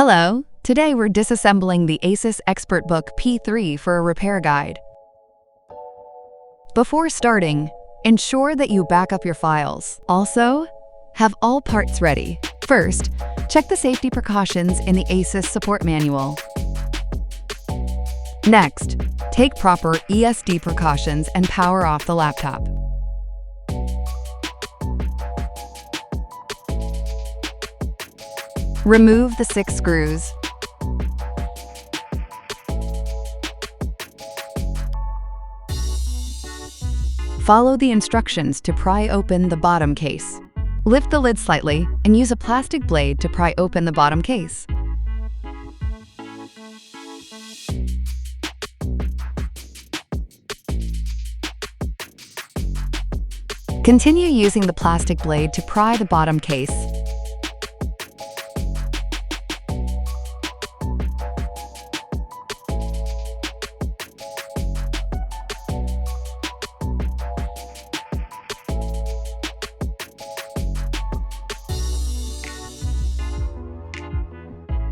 Hello, today we're disassembling the ASUS ExpertBook P3 for a repair guide. Before starting, ensure that you back up your files. Also, have all parts ready. First, check the safety precautions in the ASUS support manual. Next, take proper ESD precautions and power off the laptop. Remove the 6 screws. Follow the instructions to pry open the bottom case. Lift the lid slightly and use a plastic blade to pry open the bottom case. Continue using the plastic blade to pry the bottom case.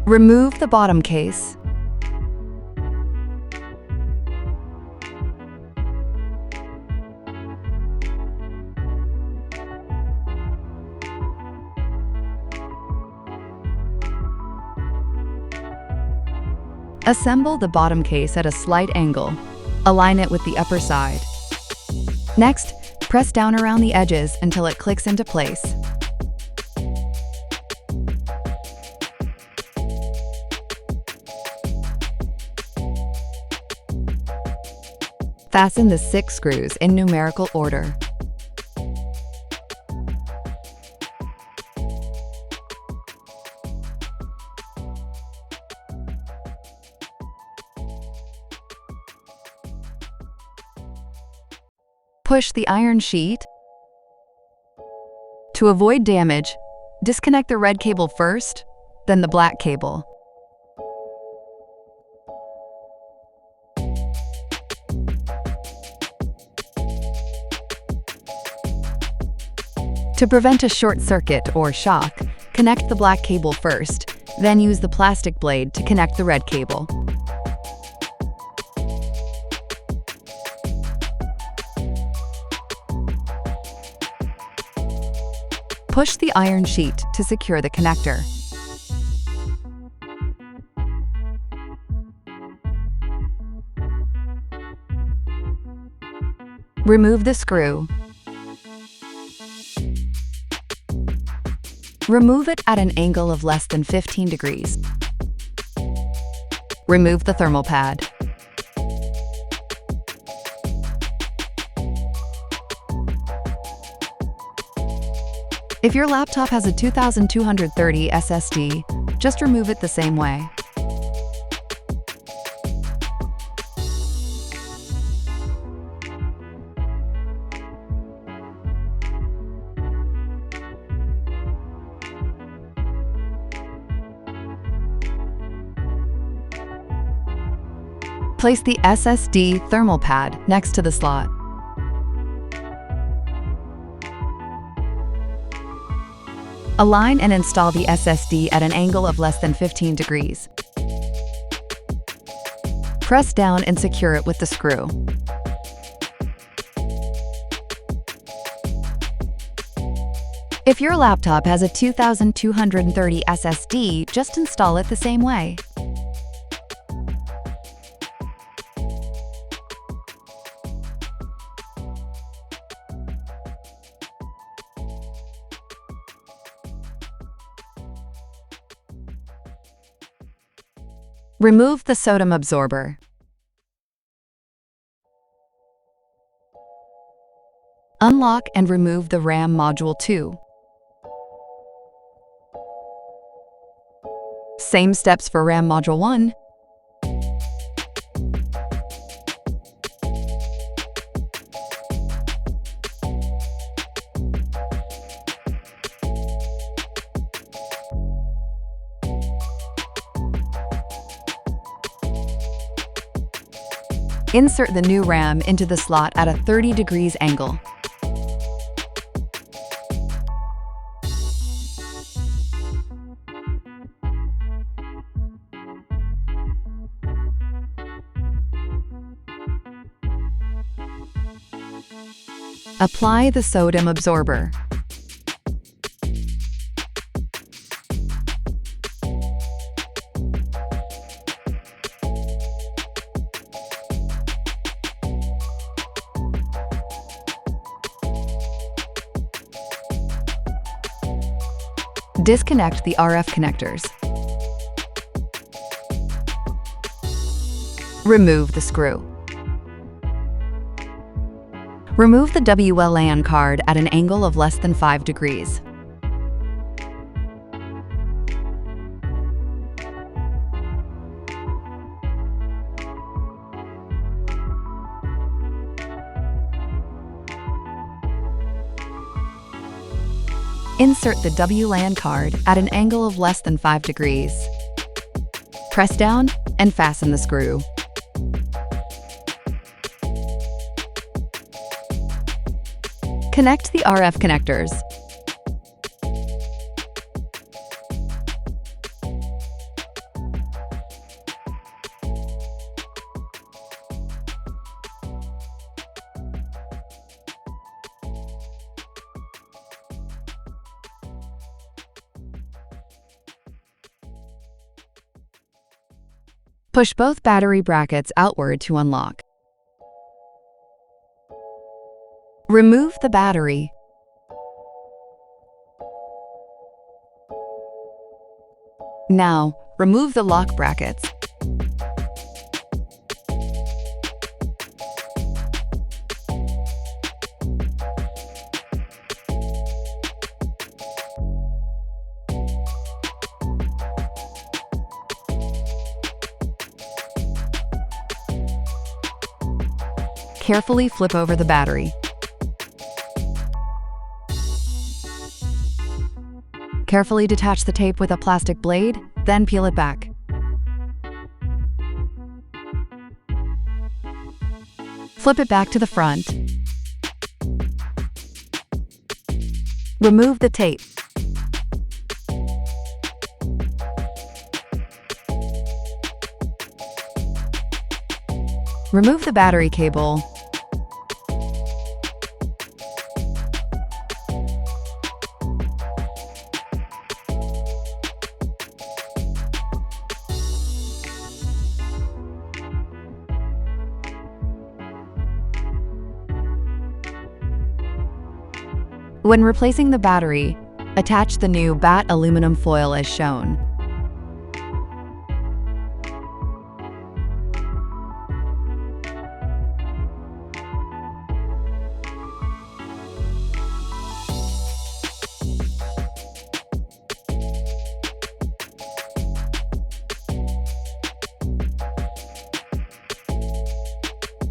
Remove the bottom case. Assemble the bottom case at a slight angle. Align it with the upper side. Next, press down around the edges until it clicks into place. Fasten the 6 screws in numerical order. Push the iron sheet. To avoid damage, disconnect the red cable first, then the black cable. To prevent a short circuit or shock, connect the black cable first, then use the plastic blade to connect the red cable. Push the iron sheet to secure the connector. Remove the screw. Remove it at an angle of less than 15 degrees. Remove the thermal pad. If your laptop has a 2230 SSD, just remove it the same way. Place the SSD thermal pad next to the slot. Align and install the SSD at an angle of less than 15 degrees. Press down and secure it with the screw. If your laptop has a 2230 SSD, just install it the same way. Remove the SODIMM absorber. Unlock and remove the RAM Module 2. Same steps for RAM Module 1. Insert the new RAM into the slot at a 30 degrees angle. Apply the sodium absorber. Disconnect the RF connectors. Remove the screw. Remove the WLAN card at an angle of less than 5 degrees. Insert the WLAN card at an angle of less than 5 degrees. Press down and fasten the screw. Connect the RF connectors. Push both battery brackets outward to unlock. Remove the battery. Now, remove the lock brackets. Carefully flip over the battery. Carefully detach the tape with a plastic blade, then peel it back. Flip it back to the front. Remove the tape. Remove the battery cable. When replacing the battery, attach the new batt aluminum foil as shown.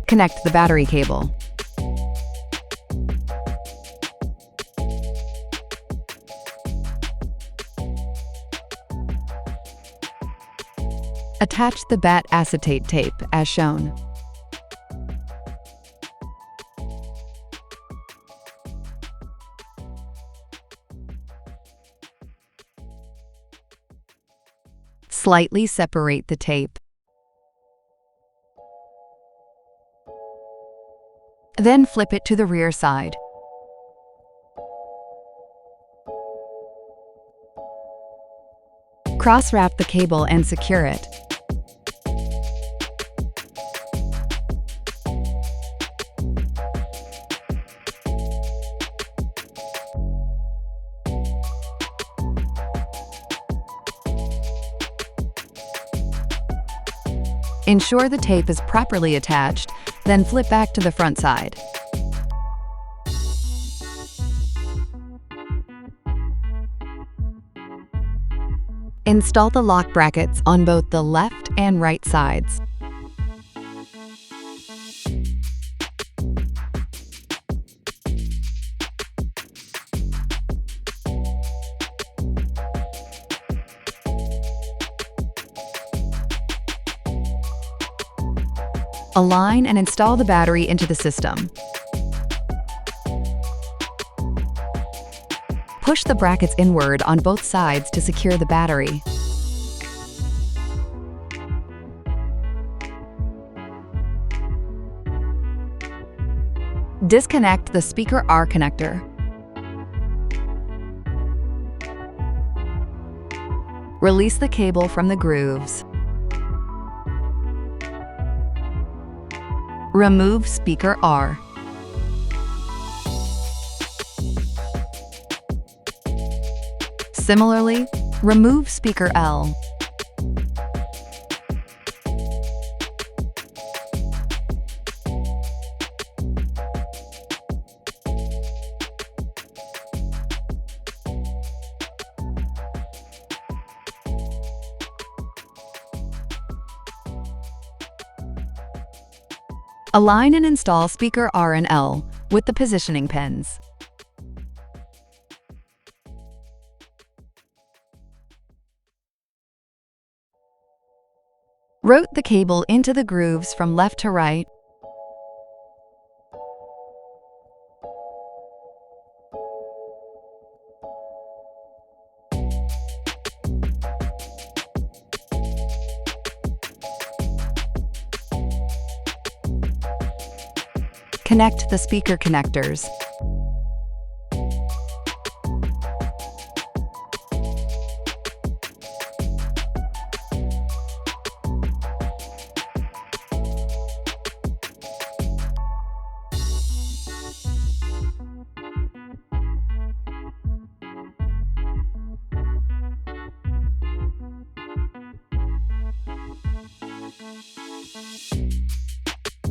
Connect the battery cable. Attach the batt acetate tape as shown. Slightly separate the tape. Then flip it to the rear side. Cross-wrap the cable and secure it. Ensure the tape is properly attached, then flip back to the front side. Install the lock brackets on both the left and right sides. Align and install the battery into the system. Push the brackets inward on both sides to secure the battery. Disconnect the speaker R connector. Release the cable from the grooves. Remove speaker R. Similarly, remove speaker L. Align and install speaker R and L with the positioning pins. Route the cable into the grooves from left to right. Connect the speaker connectors.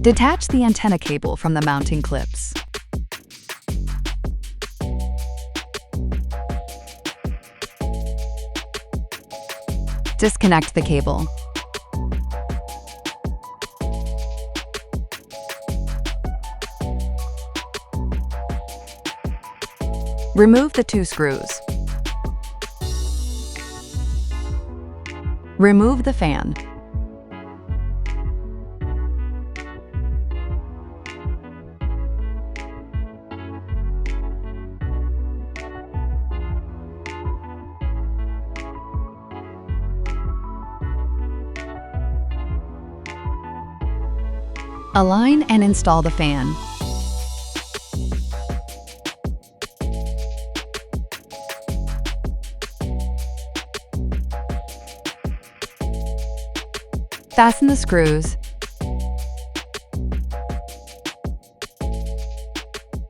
Detach the antenna cable from the mounting clips. Disconnect the cable. Remove the 2 screws. Remove the fan. Align and install the fan. Fasten the screws.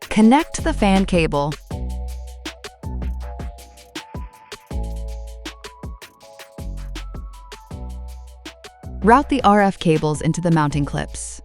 Connect the fan cable. Route the RF cables into the mounting clips.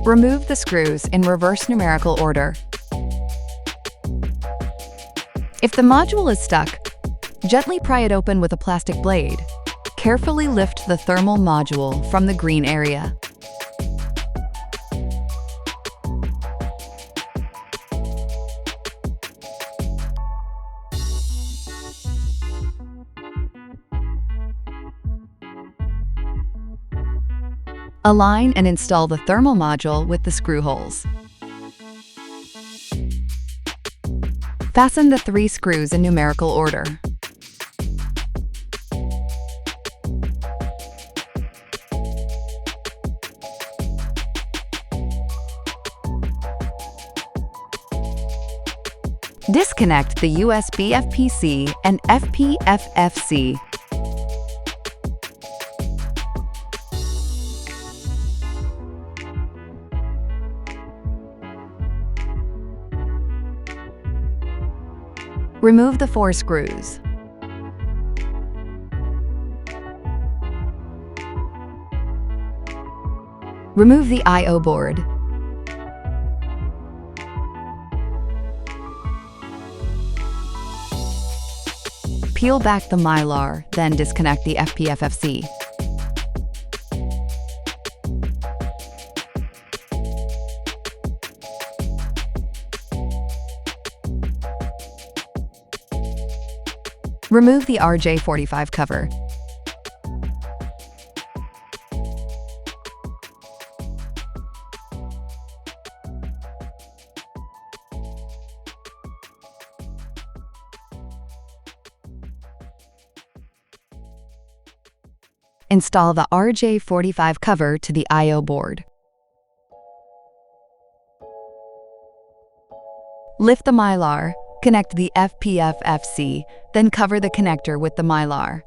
Remove the screws in reverse numerical order. If the module is stuck, gently pry it open with a plastic blade. Carefully lift the thermal module from the green area. Align and install the thermal module with the screw holes. Fasten the 3 screws in numerical order. Disconnect the USB FPC and FPFFC. Remove the 4 screws. Remove the I/O board. Peel back the mylar, then disconnect the FPFFC. Remove the RJ45 cover. Install the RJ45 cover to the I/O board. Lift the Mylar, connect the FPF-FC, then cover the connector with the Mylar.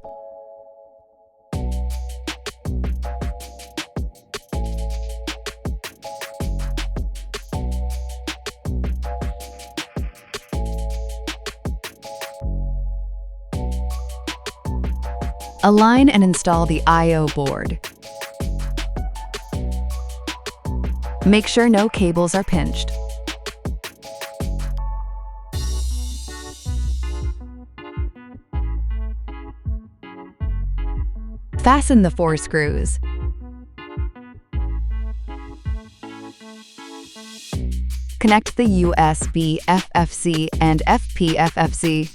Align and install the I/O board. Make sure no cables are pinched. Fasten the 4 screws. Connect the USB FFC and FPFFC.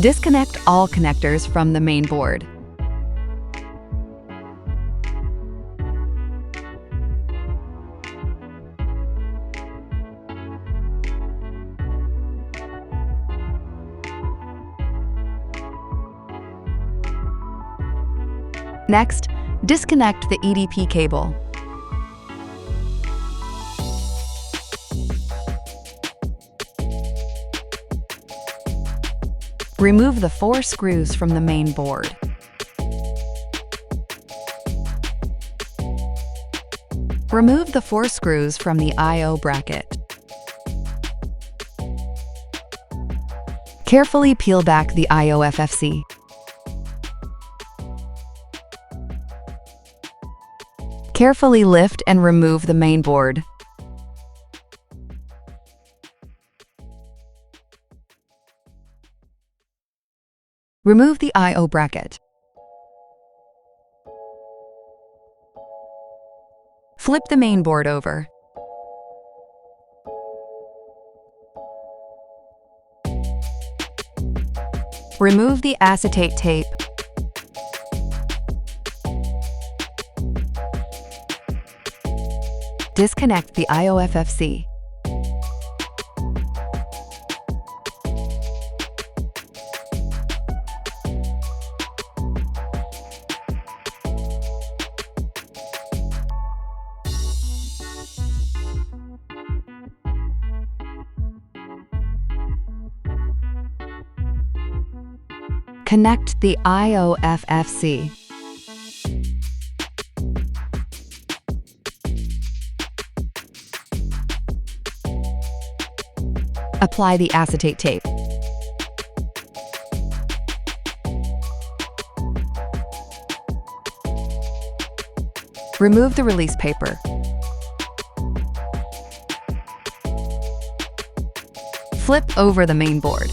Disconnect all connectors from the main board. Next, disconnect the EDP cable. Remove the 4 screws from the main board. Remove the 4 screws from the I/O bracket. Carefully peel back the I/O FFC. Carefully lift and remove the main board. Remove the I/O bracket. Flip the main board over. Remove the acetate tape. Disconnect the I/O FFC. Connect the I/O FFC. Apply the acetate tape. Remove the release paper. Flip over the main board.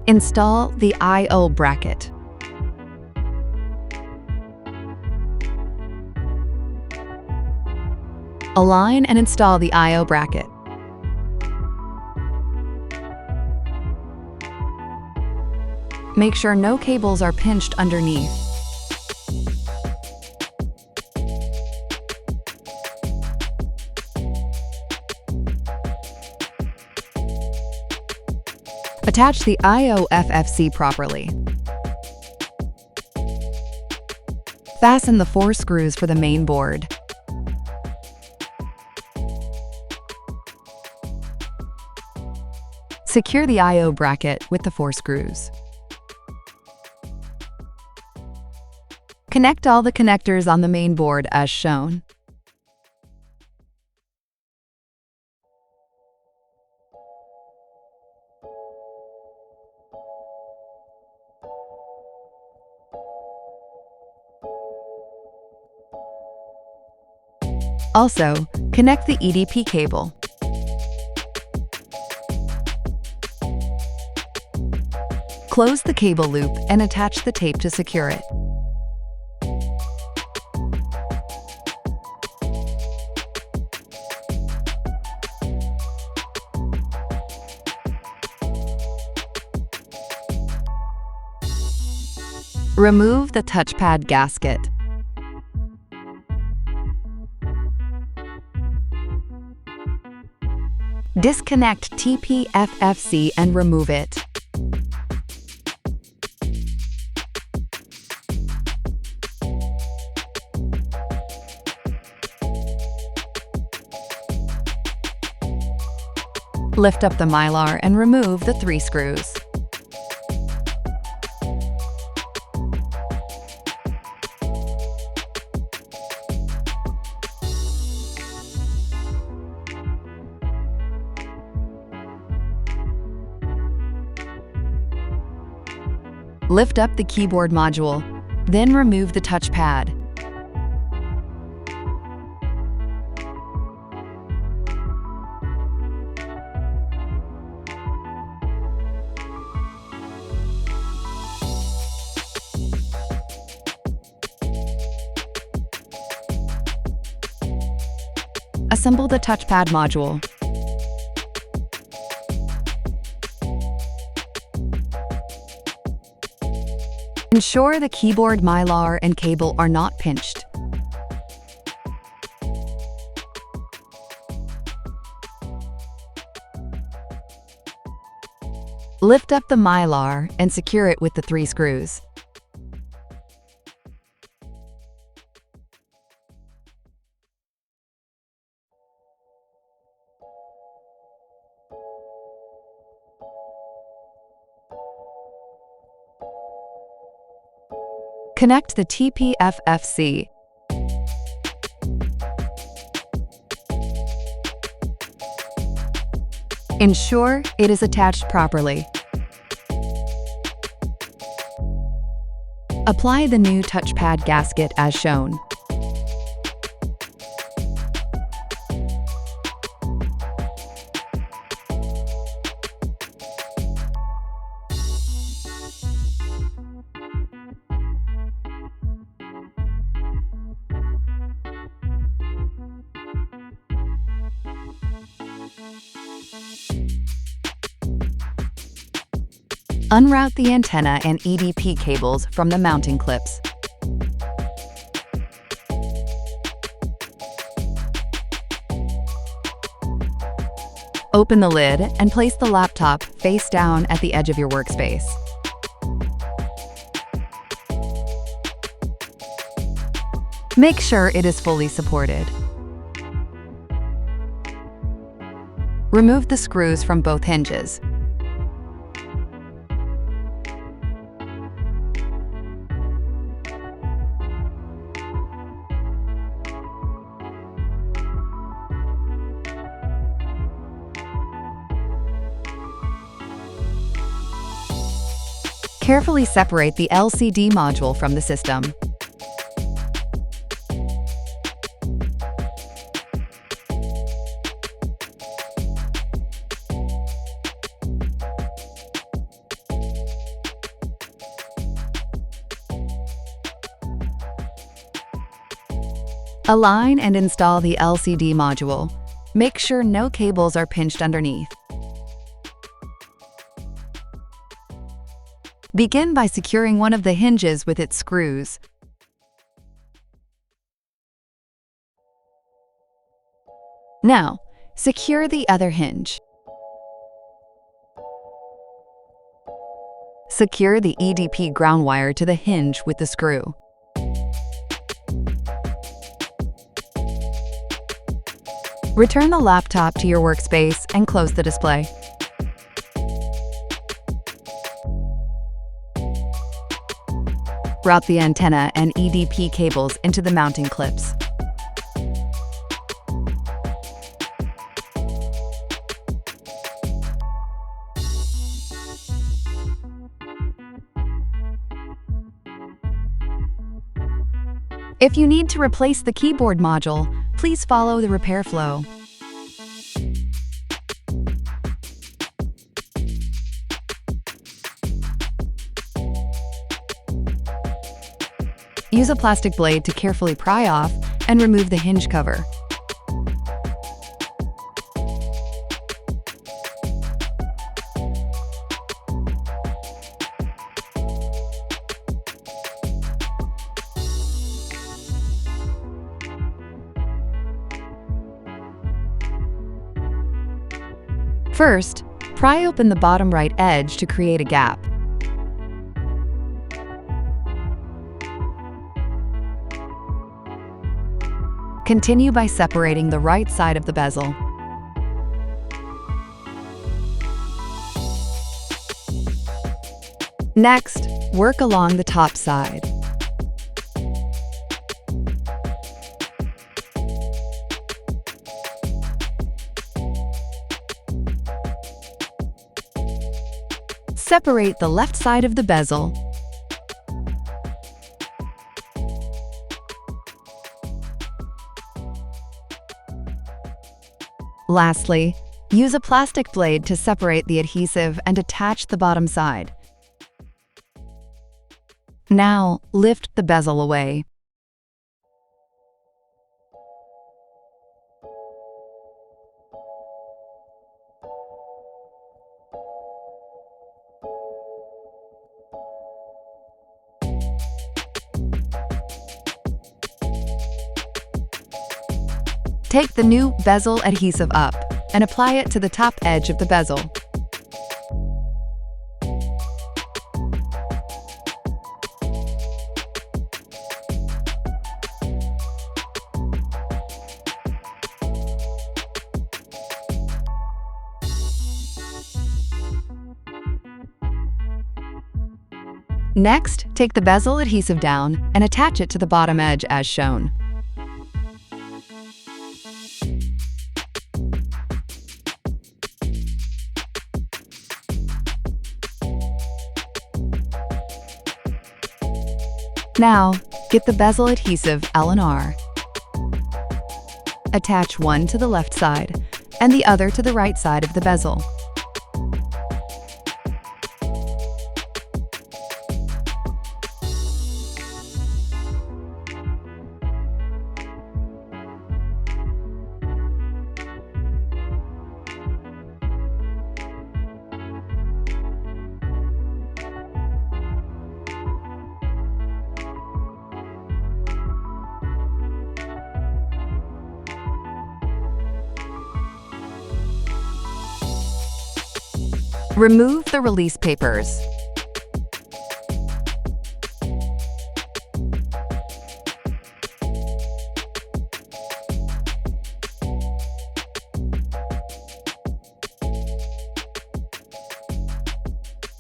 Install the I/O bracket. Align and install the I/O bracket. Make sure no cables are pinched underneath. Attach the I/O FFC properly. Fasten the 4 screws for the main board. Secure the I/O bracket with the 4 screws. Connect all the connectors on the main board as shown. Also, connect the EDP cable. Close the cable loop and attach the tape to secure it. Remove the touchpad gasket. Disconnect TPFFC and remove it. Lift up the mylar and remove the 3 screws. Lift up the keyboard module, then remove the touchpad. Assemble the touchpad module. Ensure the keyboard mylar and cable are not pinched. Lift up the mylar and secure it with the 3 screws. Connect the TPFFC. Ensure it is attached properly. Apply the new touchpad gasket as shown. Unroute the antenna and EDP cables from the mounting clips. Open the lid and place the laptop face down at the edge of your workspace. Make sure it is fully supported. Remove the screws from both hinges. Carefully separate the LCD module from the system. Align and install the LCD module. Make sure no cables are pinched underneath. Begin by securing one of the hinges with its screws. Now, secure the other hinge. Secure the EDP ground wire to the hinge with the screw. Return the laptop to your workspace and close the display. Route the antenna and EDP cables into the mounting clips. If you need to replace the keyboard module, Please follow the repair flow. Use a plastic blade to carefully pry off and remove the hinge cover. First, pry open the bottom right edge to create a gap. Continue by separating the right side of the bezel. Next, work along the top side. Separate the left side of the bezel. Lastly, use a plastic blade to separate the adhesive and attach the bottom side. Now, lift the bezel away. Take the new bezel adhesive up and apply it to the top edge of the bezel. Next, take the bezel adhesive down and attach it to the bottom edge as shown. Now, get the bezel adhesive L&R. Attach one to the left side and the other to the right side of the bezel. Remove the release papers.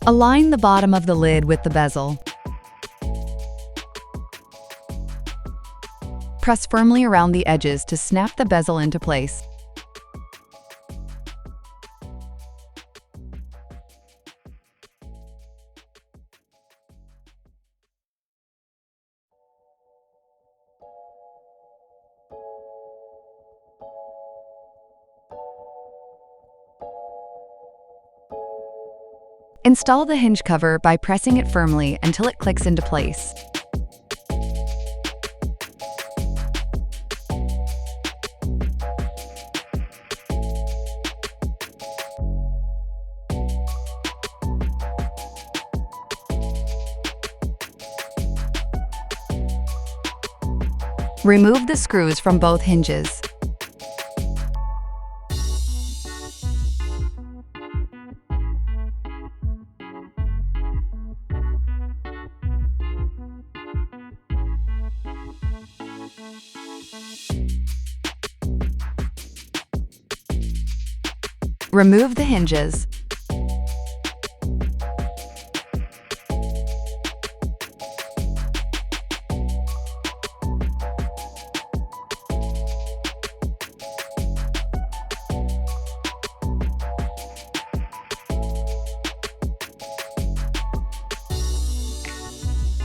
Align the bottom of the lid with the bezel. Press firmly around the edges to snap the bezel into place. Install the hinge cover by pressing it firmly until it clicks into place. Remove the screws from both hinges. Remove the hinges.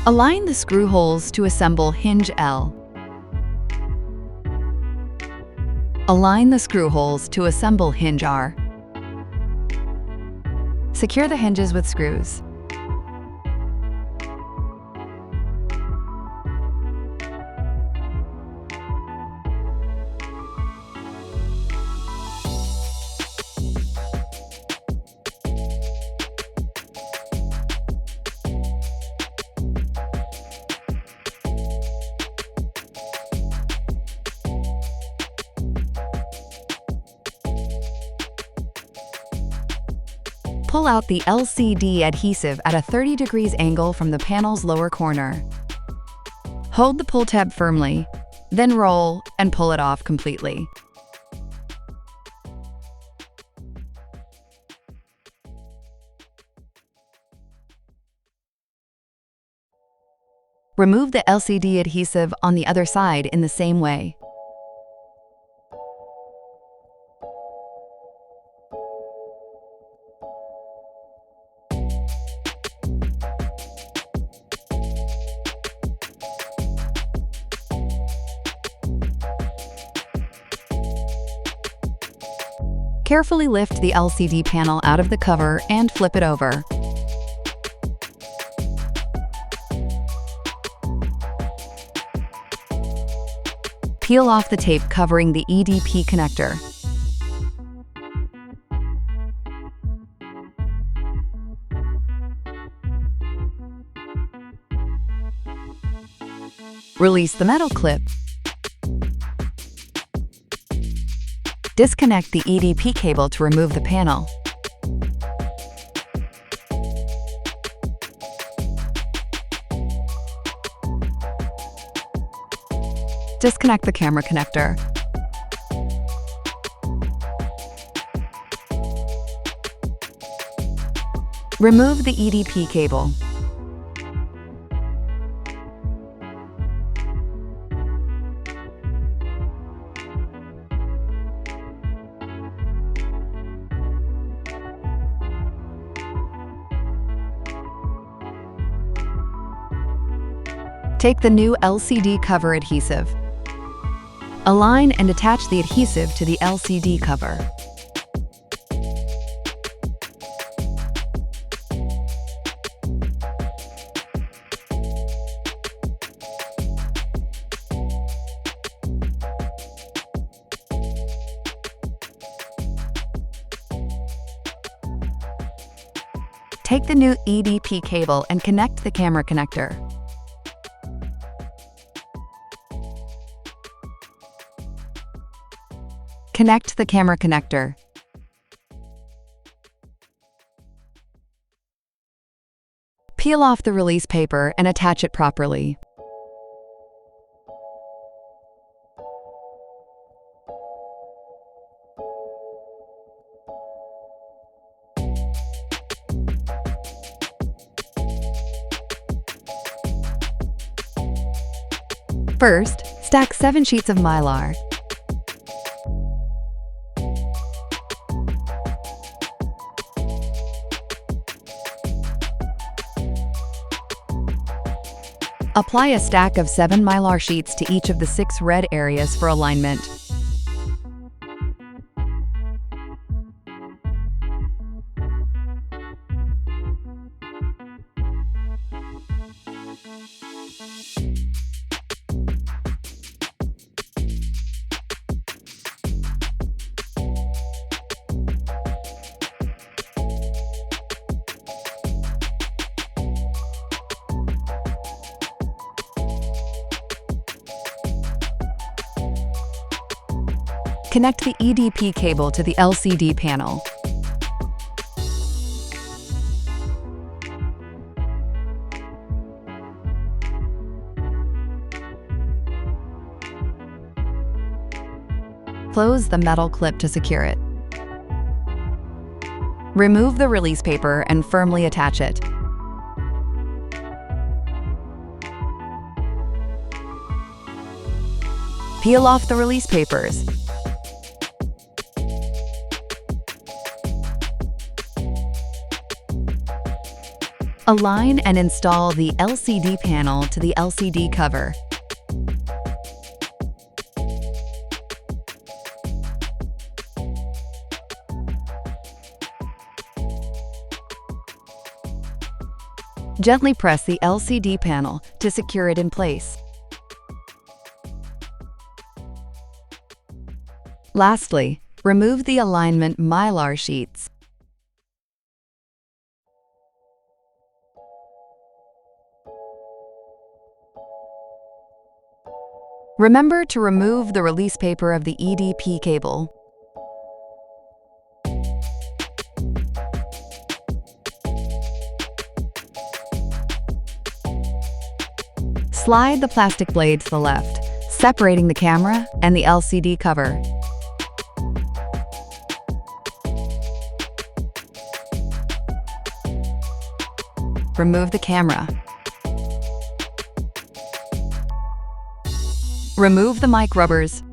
Align the screw holes to assemble hinge L. Align the screw holes to assemble hinge R. Secure the hinges with screws. Pull out the LCD adhesive at a 30 degrees angle from the panel's lower corner. Hold the pull tab firmly, then roll and pull it off completely. Remove the LCD adhesive on the other side in the same way. Carefully lift the LCD panel out of the cover and flip it over. Peel off the tape covering the EDP connector. Release the metal clip. Disconnect the EDP cable to remove the panel. Disconnect the camera connector. Remove the EDP cable. Take the new LCD cover adhesive. Align and attach the adhesive to the LCD cover. Take the new EDP cable and connect the camera connector. Connect the camera connector. Peel off the release paper and attach it properly. First, stack 7 sheets of Mylar. Apply a stack of 7 Mylar sheets to each of the 6 red areas for alignment. Connect the EDP cable to the LCD panel. Close the metal clip to secure it. Remove the release paper and firmly attach it. Peel off the release papers. Align and install the LCD panel to the LCD cover. Gently press the LCD panel to secure it in place. Lastly, remove the alignment mylar sheets. Remember to remove the release paper of the EDP cable. Slide the plastic blade to the left, separating the camera and the LCD cover. Remove the camera. Remove the mic rubbers.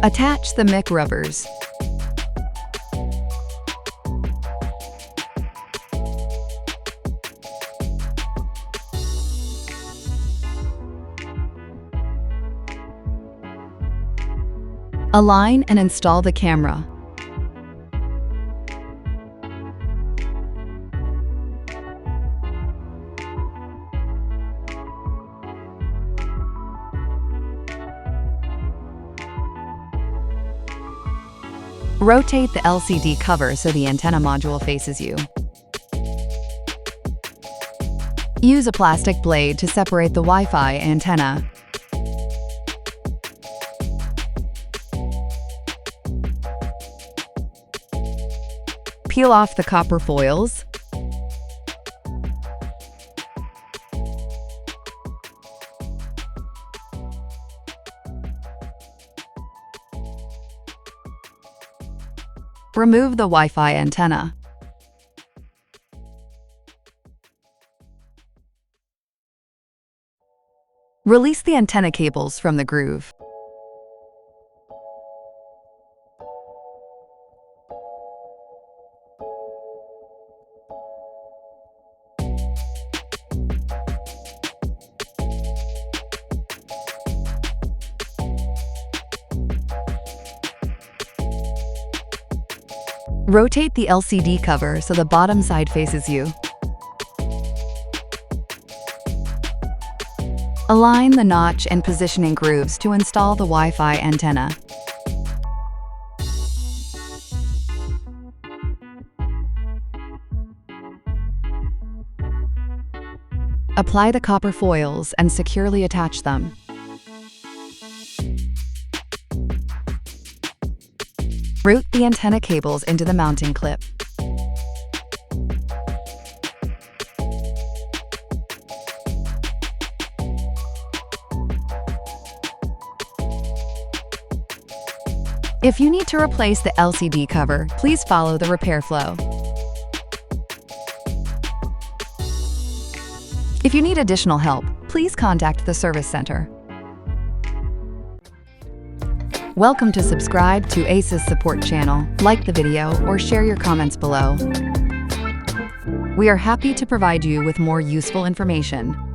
Attach the mic rubbers. Align and install the camera. Rotate the LCD cover so the antenna module faces you. Use a plastic blade to separate the Wi-Fi antenna. Peel off the copper foils. Remove the Wi-Fi antenna. Release the antenna cables from the groove. Rotate the LCD cover so the bottom side faces you. Align the notch and positioning grooves to install the Wi-Fi antenna. Apply the copper foils and securely attach them. Route the antenna cables into the mounting clip. If you need to replace the LCD cover, please follow the repair flow. If you need additional help, please contact the service center. Welcome to subscribe to ASUS support channel, like the video, or share your comments below. We are happy to provide you with more useful information.